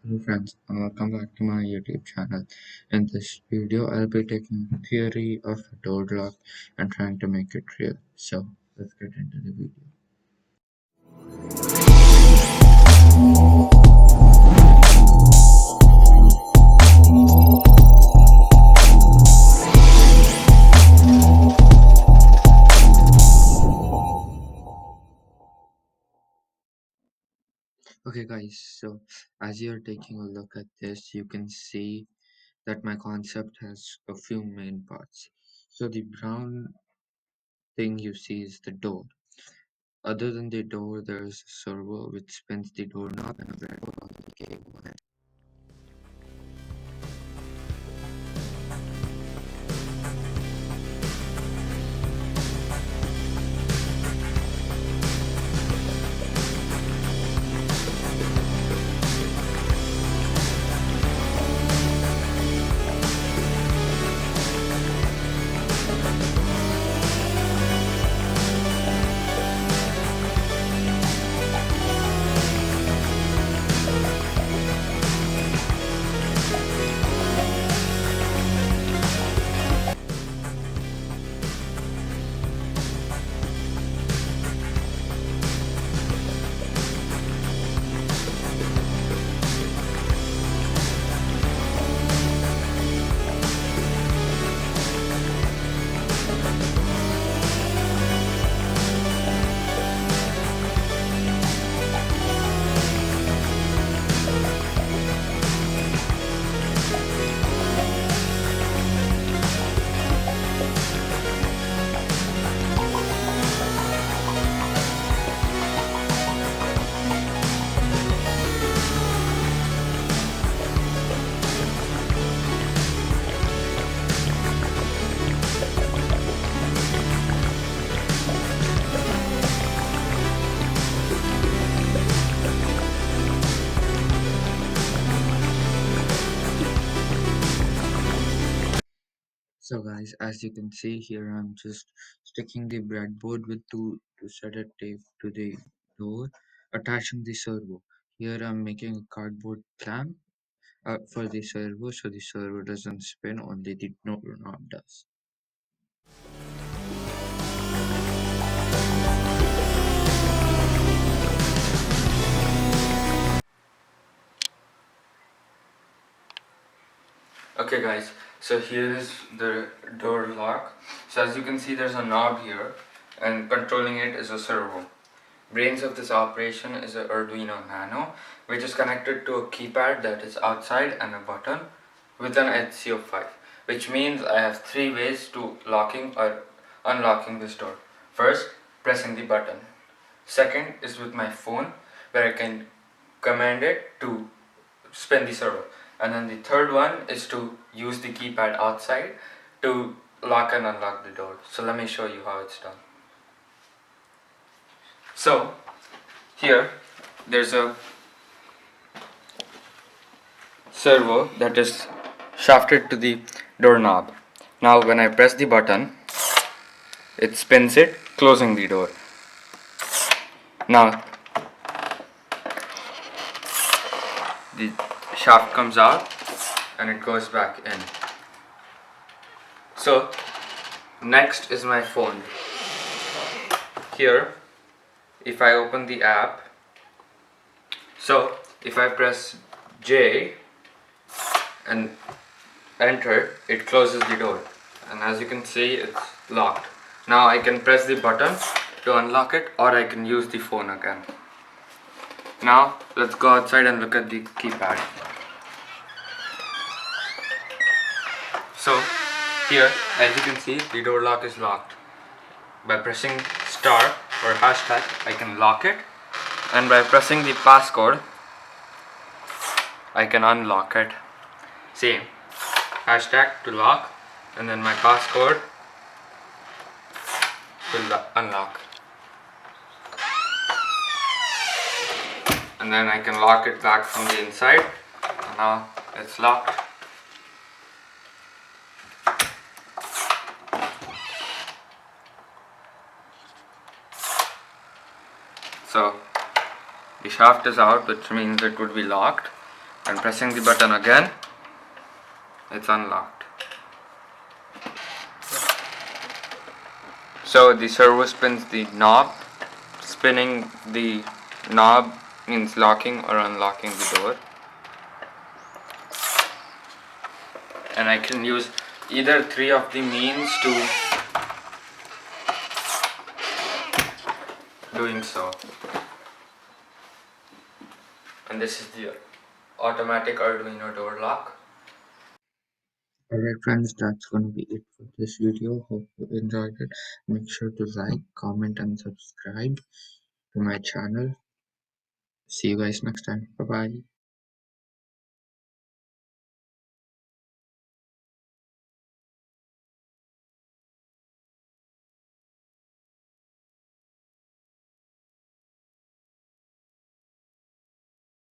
Hello friends, welcome back to my YouTube channel. In this video, I'll be taking the theory of a door lock and trying to make it real. So let's get into the video. Okay guys, so as you're taking a look at this, you can see that my concept has a few main parts. So the brown thing you see is the door. Other than the door, there's a servo which spins the doorknob and a breadboard on the cable on it. So guys, as you can see here, I'm just sticking the breadboard with two threaded tape to the door, attaching the servo. Here I'm making a cardboard clamp for the servo, so the servo doesn't spin, only the knob does. Okay guys, so here is the door lock. So as you can see, there's a knob here and controlling it is a servo. Brains of this operation is a Arduino Nano, which is connected to a keypad that is outside and a button with an HC05, which means I have three ways to locking or unlocking this door. First, pressing the button. Second is with my phone, where I can command it to spin the servo. And then the third one is to use the keypad outside to lock and unlock the door. So let me show you how it's done. So here there's a servo that is shafted to the doorknob. Now when I press the button, it spins it, closing the door. Now the shaft comes out and it goes back in. So next is my phone. Here, if I open the app, so if I press J and enter, it closes the door, and as you can see, it's locked. Now I can press the button to unlock it, or I can use the phone again. Now let's go outside and look at the keypad. So here, as you can see, the door lock is locked. By pressing star or hashtag, I can lock it, and by pressing the passcode, I can unlock it. Same, hashtag to lock, and then my passcode to unlock. And then I can lock it back from the inside, and now it's locked. So the shaft is out, which means it would be locked, and pressing the button again, it's unlocked. So the servo spins the knob. Spinning the knob means locking or unlocking the door. And I can use either three of the means to doing so. And this is the automatic Arduino door lock. Alright friends, that's gonna be it for this video. Hope you enjoyed it. Make sure to like, comment and subscribe to my channel. See you guys next time. Bye bye.